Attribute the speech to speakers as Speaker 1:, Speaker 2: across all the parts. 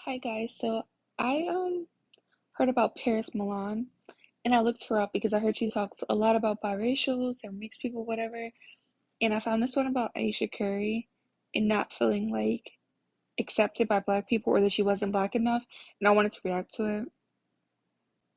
Speaker 1: Hi guys, so I heard about Paris Milan and I looked her up because I heard she talks a lot about biracials or mixed people, whatever. And I found this one about Aisha Curry and not feeling like accepted by black people or that she wasn't black enough, and I wanted to react to it.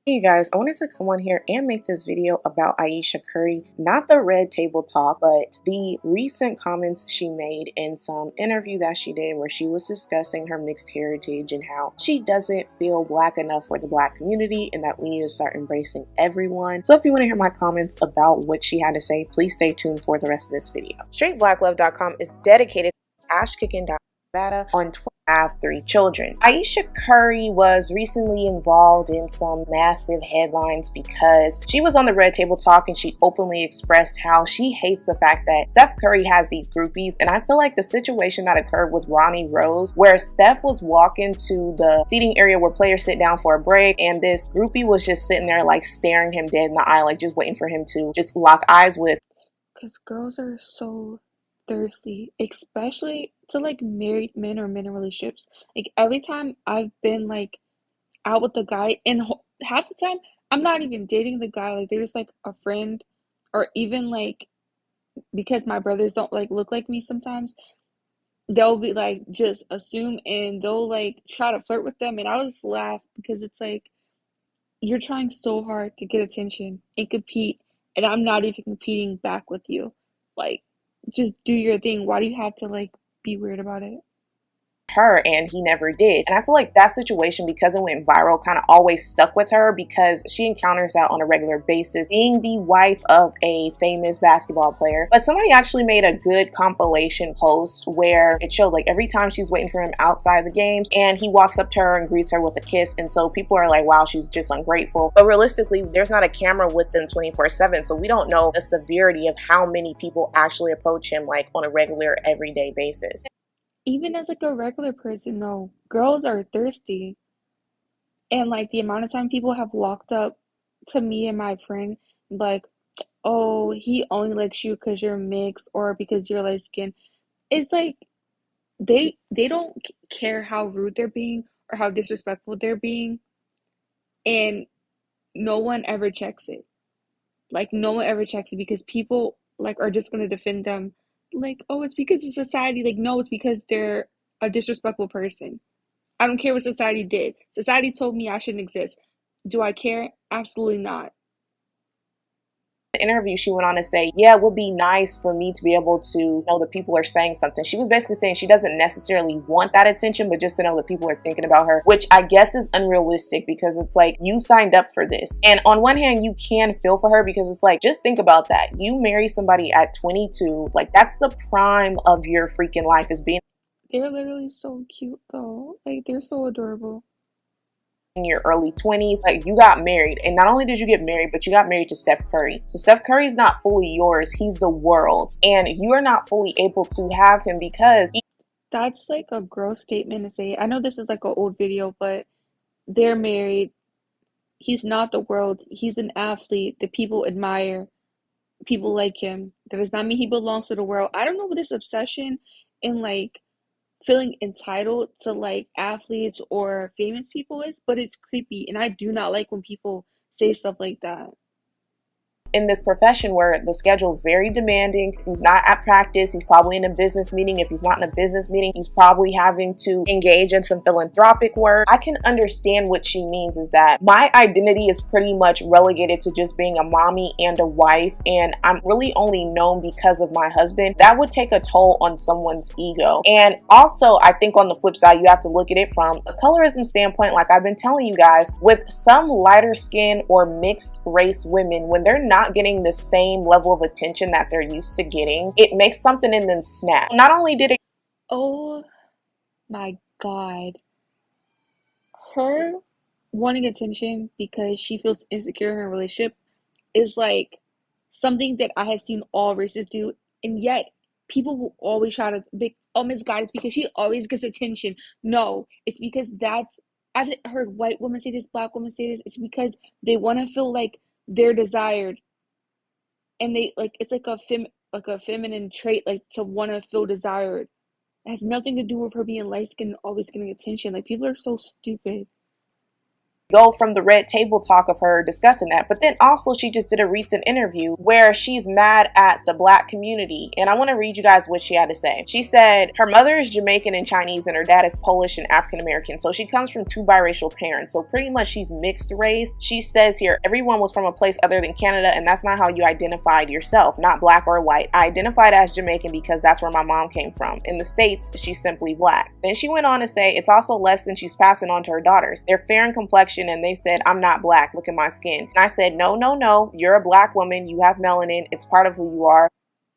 Speaker 2: Hey guys, I wanted to come on here and make this video about Aisha Curry, not the red table talk, but the recent comments she made in some interview that she did where she was discussing her mixed heritage and how she doesn't feel black enough for the black community and that we need to start embracing everyone. So if you want to hear my comments about what she had to say, please stay tuned for the rest of this video. StraightBlackLove.com is dedicated to Ash kicking down Nevada on Twitter. Have 3 children. Aisha Curry was recently involved in some massive headlines because she was on the Red Table Talk and she openly expressed how she hates the fact that Steph Curry has these groupies. And I feel like the situation that occurred with Ronnie Rose, where Steph was walking to the seating area where players sit down for a break, and this groupie was just sitting there like staring him dead in the eye, like just waiting for him to just lock eyes with.
Speaker 1: Because girls are so thirsty, especially to like married men or men in relationships. Like every time I've been like out with the guy, and half the time I'm not even dating the guy. Like they're just like a friend, or even like because my brothers don't like look like me sometimes. They'll be like just assume and they'll like try to flirt with them, and I'll just laugh because it's like you're trying so hard to get attention and compete, and I'm not even competing back with you. Like, just do your thing. Why do you have to like be weird about it?
Speaker 2: Her, and he never did. And I feel like that situation, because it went viral, kind of always stuck with her because she encounters that on a regular basis, being the wife of a famous basketball player. But somebody actually made a good compilation post where it showed like every time she's waiting for him outside the games and he walks up to her and greets her with a kiss. And so people are like, wow, she's just ungrateful. But realistically, there's not a camera with them 24/7, so we don't know the severity of how many people actually approach him like on a regular everyday basis.
Speaker 1: Even as like a regular person, though, girls are thirsty. And like the amount of time people have walked up to me and my friend, like, oh, he only likes you because you're mixed or because you're light skinned. It's like they don't care how rude they're being or how disrespectful they're being, and no one ever checks it. Like no one ever checks it because people like are just gonna defend them. Like, oh, it's because of society. Like, no, it's because they're a disrespectful person. I don't care what society did. Society told me I shouldn't exist. Do I care? Absolutely not.
Speaker 2: Interview, she went on to say, yeah, it would be nice for me to be able to know that people are saying something. She was basically saying she doesn't necessarily want that attention, but just to know that people are thinking about her, which I guess is unrealistic because it's like you signed up for this. And on one hand, you can feel for her because it's like, just think about that. You marry somebody at 22, like that's the prime of your freaking life, is being
Speaker 1: They're literally so cute though. Like they're so adorable.
Speaker 2: in your early 20s. Like, you got married, and not only did you get married, but you got married to Steph Curry. So Steph Curry is not fully yours, he's the world's, and you are not fully able to have him because
Speaker 1: That's like a gross statement to say. I know this is like an old video, but they're married. He's not the world. He's an athlete that people admire. People like him. That does not mean he belongs to the world. I don't know what this obsession and like feeling entitled to like athletes or famous people is, but it's creepy, and I do not like when people say stuff like that.
Speaker 2: in this profession where the schedule is very demanding. If he's not at practice, he's probably in a business meeting. If he's not in a business meeting, he's probably having to engage in some philanthropic work. I can understand what she means is that my identity is pretty much relegated to just being a mommy and a wife, and I'm really only known because of my husband. That would take a toll on someone's ego. And also, I think on the flip side, you have to look at it from a colorism standpoint. Like I've been telling you guys, with some lighter skin or mixed race women, when they're not getting the same level of attention that they're used to getting, it makes something in them snap. Not only did it
Speaker 1: Oh my God. Her wanting attention because she feels insecure in her relationship is like something that I have seen all races do, and yet people will always try to be, oh, Miss God, it's because she always gets attention. No, it's because that's, I've heard white women say this, black women say this, it's because they want to feel like they're desired, and they like it's like a feminine trait, like to want to feel desired. It has nothing to do with her being light skinned and always getting attention. Like, people are so stupid.
Speaker 2: Go from the red table talk of her discussing that. But then also she just did a recent interview where she's mad at the black community. And I want to read you guys what she had to say. She said her mother is Jamaican and Chinese and her dad is Polish and African American. So she comes from two biracial parents. So pretty much she's mixed race. She says here, everyone was from a place other than Canada and that's not how you identified yourself, not black or white. I identified as Jamaican because that's where my mom came from. In the States, she's simply black. Then she went on to say it's also lessons she's passing on to her daughters. They're fair in complexion and they said, I'm not black, look at my skin. And I said, no, no, no, you're a black woman, you have melanin, it's part of who you are.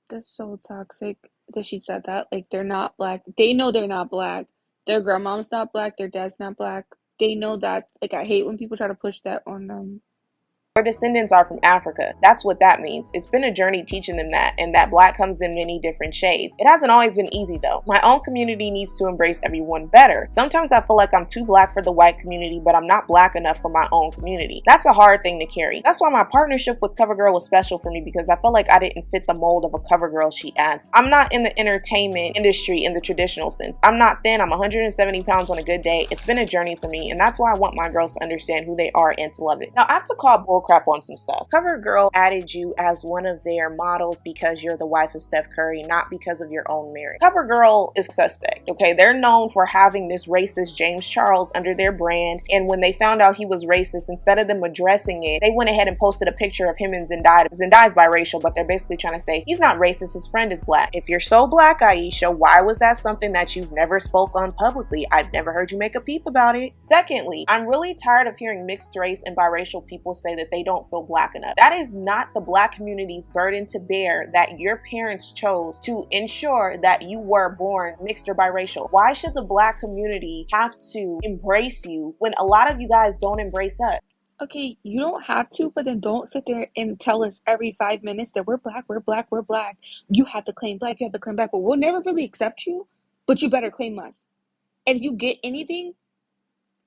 Speaker 1: That's so toxic that she said that. Like, they're not black. They know they're not black. Their grandmom's not black. Their dad's not black. They know that. Like, I hate when people try to push that on them.
Speaker 2: Our descendants are from Africa. That's what that means. It's been a journey teaching them that, and that black comes in many different shades. It hasn't always been easy though. My own community needs to embrace everyone better. Sometimes I feel like I'm too black for the white community, but I'm not black enough for my own community. That's a hard thing to carry. That's why my partnership with CoverGirl was special for me, because I felt like I didn't fit the mold of a CoverGirl, she adds. I'm not in the entertainment industry in the traditional sense. I'm not thin. I'm 170 pounds on a good day. It's been a journey for me, and that's why I want my girls to understand who they are and to love it. Now, I have to call bull crap on some stuff. CoverGirl added you as one of their models because you're the wife of Steph Curry, not because of your own merit. CoverGirl is suspect, okay? They're known for having this racist James Charles under their brand, and when they found out he was racist, instead of them addressing it, they went ahead and posted a picture of him and Zendaya. Zendaya's biracial, but they're basically trying to say he's not racist, his friend is black. If you're so black, Aisha, why was that something that you've never spoke on publicly? I've never heard you make a peep about it. Secondly, I'm really tired of hearing mixed race and biracial people say that they don't feel black enough. That is not the black community's burden to bear, that your parents chose to ensure that you were born mixed or biracial. Why should the black community have to embrace you when a lot of you guys don't embrace us?
Speaker 1: Okay, you don't have to, but then don't sit there and tell us every 5 minutes that we're black, we're black, we're black. You have to claim black, you have to claim black, but we'll never really accept you, but you better claim us. And if you get anything,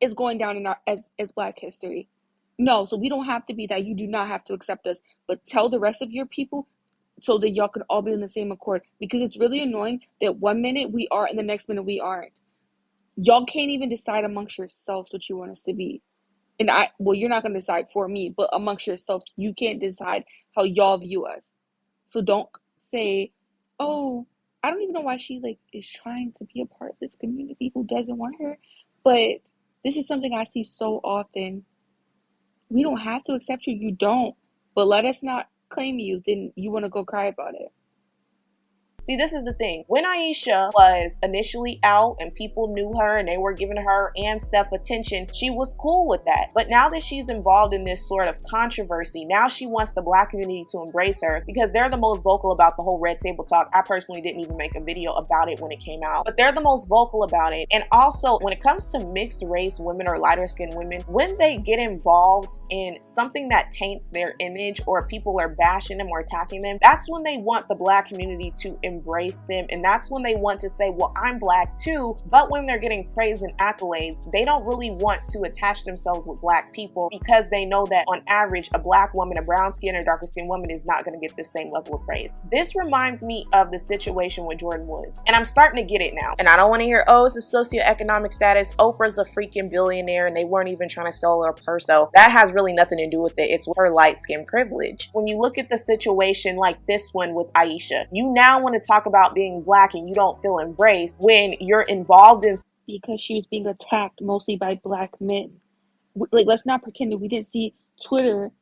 Speaker 1: it's going down in our as black history. No, so we don't have to be that. You do not have to accept us, but tell the rest of your people so that y'all can all be in the same accord. Because it's really annoying that 1 minute we are and the next minute we aren't. Y'all can't even decide amongst yourselves what you want us to be. And well, you're not gonna decide for me, but amongst yourselves, you can't decide how y'all view us. So don't say, "Oh, I don't even know why she like is trying to be a part of this community who doesn't want her." But this is something I see so often. We don't have to accept you. You don't. But let us not claim you. Then you want to go cry about it.
Speaker 2: See, this is the thing. When Aisha was initially out and people knew her and they were giving her and Steph attention, she was cool with that. But now that she's involved in this sort of controversy, now she wants the black community to embrace her because they're the most vocal about the whole red table talk. I personally didn't even make a video about it when it came out, but they're the most vocal about it. And also, when it comes to mixed race women or lighter skinned women, when they get involved in something that taints their image or people are bashing them or attacking them, that's when they want the black community to embrace them, and that's when they want to say, well, I'm black too. But when they're getting praise and accolades, they don't really want to attach themselves with black people because they know that on average a black woman, a brown skinned or darker skinned woman is not going to get the same level of praise. This reminds me of the situation with Jordyn Woods, and I'm starting to get it now. And I don't want to hear, oh, it's a socioeconomic status, Oprah's a freaking billionaire and they weren't even trying to sell her purse. So that has really nothing to do with it. It's her light skin privilege. When you look at the situation like this one with Aisha, you now want to talk about being black and you don't feel embraced when you're involved in,
Speaker 1: Because she was being attacked mostly by black men. Like, let's not pretend that we didn't see Twitter,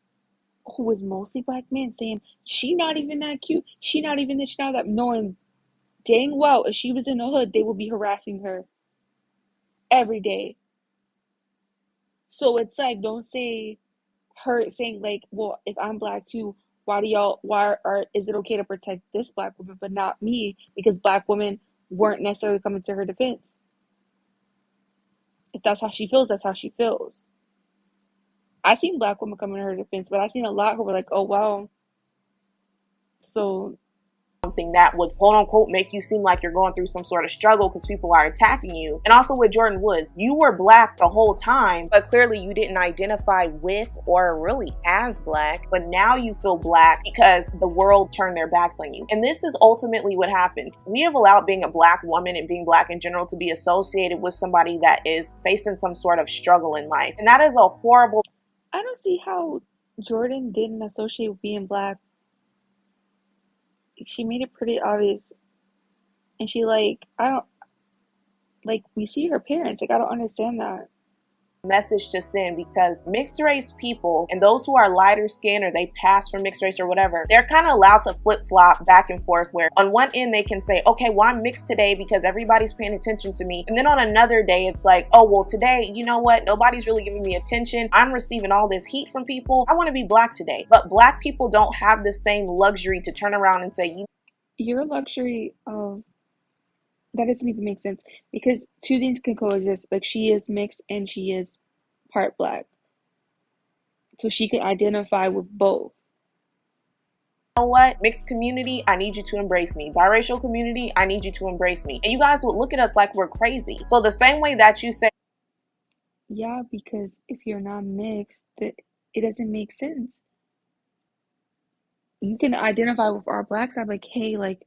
Speaker 1: who was mostly black men, saying, she not even that cute, she not even this, she not that, knowing dang well if she was in the hood, they would be harassing her every day. So it's like, don't say her saying like, well, if I'm black too, is it okay to protect this black woman but not me, because black women weren't necessarily coming to her defense. If that's how she feels, that's how she feels. I seen black women coming to her defense, but I seen a lot who were like, oh wow. So
Speaker 2: something that would quote unquote make you seem like you're going through some sort of struggle because people are attacking you. And also with Jordyn Woods, you were black the whole time, but clearly you didn't identify with or really as black, but now you feel black because the world turned their backs on you. And this is ultimately what happens. We have allowed being a black woman and being black in general to be associated with somebody that is facing some sort of struggle in life. And that is a horrible.
Speaker 1: I don't see how Jordyn didn't associate with being black. She made it pretty obvious. And she like, I don't, like, we see her parents. Like, I don't understand that.
Speaker 2: Message to send, because mixed race people and those who are lighter skinned or they pass for mixed race or whatever, they're kind of allowed to flip-flop back and forth, where on one end they can say, okay, well, I'm mixed today because everybody's paying attention to me, and then on another day it's like, oh well, today, you know what, nobody's really giving me attention, I'm receiving all this heat from people, I want to be black today. But black people don't have the same luxury to turn around and say,
Speaker 1: Your luxury of that doesn't even make sense because two things can coexist. Like, she is mixed and she is part black, so she can identify with both.
Speaker 2: know what, mixed community, I need you to embrace me. Biracial community, I need you to embrace me. And you guys would look at us like we're crazy. So the same way that you say,
Speaker 1: Yeah, because if you're not mixed, that it doesn't make sense. You can identify with our black side, like, hey, like,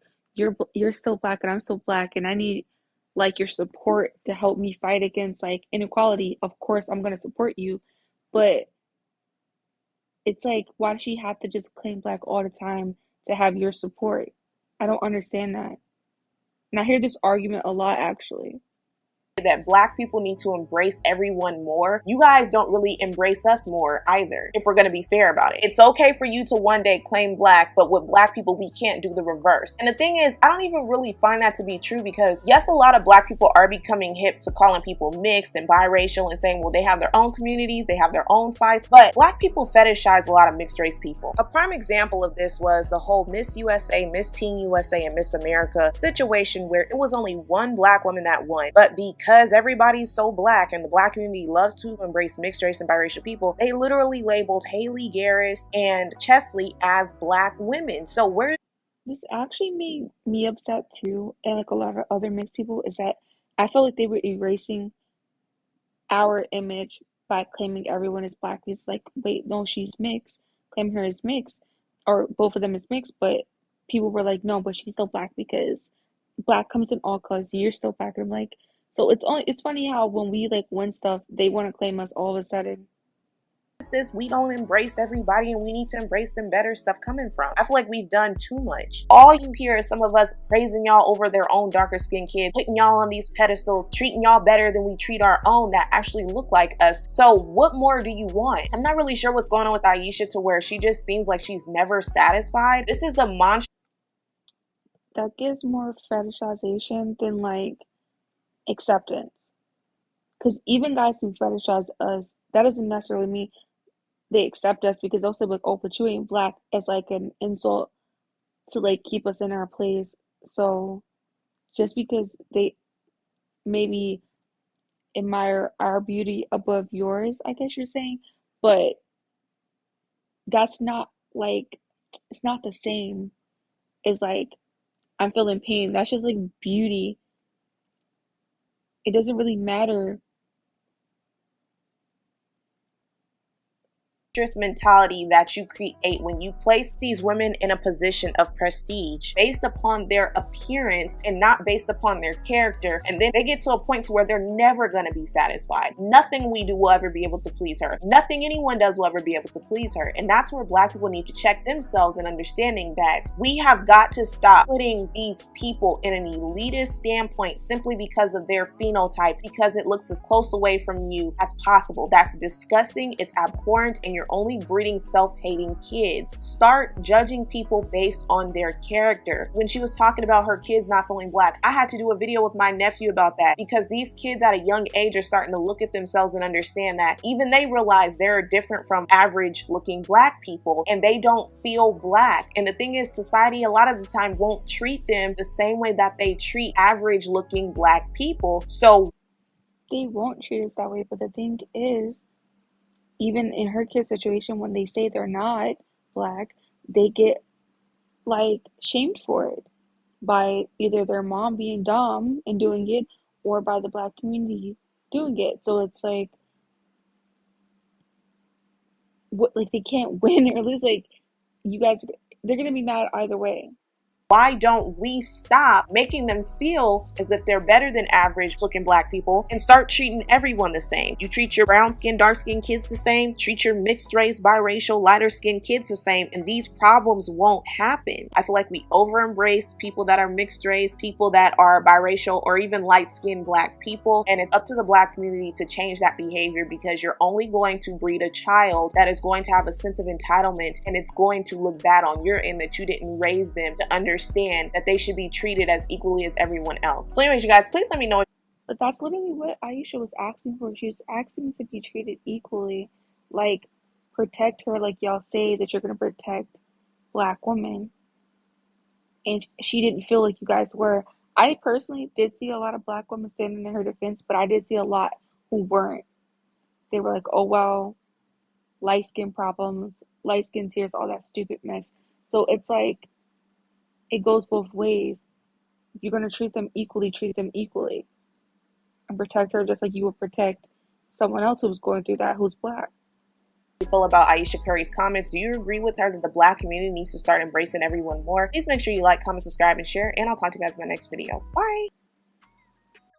Speaker 1: you're still black and I'm still black, and I need like your support to help me fight against like inequality. Of course, I'm gonna support you, but it's like, why does she have to just claim black all the time to have your support? I don't understand that. And I hear this argument a lot, actually.
Speaker 2: that black people need to embrace everyone more, you guys don't really embrace us more either, if we're going to be fair about it. It's okay for you to one day claim black, but with black people we can't do the reverse. And the thing is, I don't even really find that to be true, because yes, a lot of black people are becoming hip to calling people mixed and biracial and saying, well, they have their own communities, they have their own fights, but black people fetishize a lot of mixed race people. A prime example of this was the whole Miss USA, Miss Teen USA, and Miss America situation, where it was only one black woman that won, but because everybody's so black and the black community loves to embrace mixed race and biracial people, they literally labeled Haley Garris and Chesley as black women. So where
Speaker 1: This actually made me upset too, and like a lot of other mixed people, is that I felt like they were erasing our image by claiming everyone is black. It's like, wait, no, she's mixed. Claim her as mixed, or both of them as mixed. But people were like, no, but she's still black because black comes in all colors. You're still black. I'm like, so it's funny how when we like win stuff, they want to claim us all of a sudden.
Speaker 2: this we don't embrace everybody and we need to embrace them better stuff coming from? I feel like we've done too much. All you hear is some of us praising y'all over their own darker skinned kids, putting y'all on these pedestals, treating y'all better than we treat our own that actually look like us. So what more do you want? I'm not really sure what's going on with Ayesha, to where she just seems like she's never satisfied. This is the mantra.
Speaker 1: That gives more fetishization than like acceptance. Because even guys who fetishize us, that doesn't necessarily mean they accept us, because they'll say like, "Oh, but you ain't black," as like an insult to like keep us in our place. So just because they maybe admire our beauty above yours, I guess you're saying, but that's not like, it's not the same as like, I'm feeling pain. That's just like beauty. It doesn't really matter.
Speaker 2: Mentality that you create when you place these women in a position of prestige based upon their appearance and not based upon their character, and then they get to a point to where they're never going to be satisfied. Nothing we do will ever be able to please her. Nothing anyone does will ever be able to please her. And that's where black people need to check themselves in understanding that we have got to stop putting these people in an elitist standpoint simply because of their phenotype, because it looks as close away from you as possible. That's disgusting, it's abhorrent, and you're only breeding self-hating kids. Start judging people based on their character. When she was talking about her kids not feeling black, I had to do a video with my nephew about that, because these kids at a young age are starting to look at themselves and understand that even they realize they're different from average looking black people and they don't feel black. And the thing is, society a lot of the time won't treat them the same way that they treat average looking black people. So
Speaker 1: They won't treat us that way, but the thing is, even in her kid situation, when they say they're not black, they get like shamed for it. by either their mom being dumb and doing it or by the black community doing it. So it's like what, like they can't win or lose. Like you guys, they're gonna be mad either way.
Speaker 2: Why don't we stop making them feel as if they're better than average looking black people and start treating everyone the same? You treat your brown skinned, dark skinned kids the same, treat your mixed race, biracial, lighter skinned kids the same, and these problems won't happen. I feel like we over embrace people that are mixed race, people that are biracial, or even light skinned black people, and it's up to the black community to change that behavior, because you're only going to breed a child that is going to have a sense of entitlement, and it's going to look bad on your end that you didn't raise them to understand that they should be treated as equally as everyone else. So anyways, you guys, please let me know.
Speaker 1: But that's literally what Aisha was asking for. She was asking to be treated equally. Like, protect her like y'all say that you're going to protect black women. And she didn't feel like you guys were. I personally did see a lot of black women standing in her defense, but I did see a lot who weren't. They were like, oh, well, light skin problems, light skin tears, all that stupid mess. So it's like, it goes both ways. If you're going to treat them equally and protect her just like you would protect someone else who's going through that who's black.
Speaker 2: You feel about Ayesha Curry's comments. Do you agree with her that the black community needs to start embracing everyone more? Please make sure you like, comment, subscribe, and share, and I'll talk to you guys in my next video. Bye!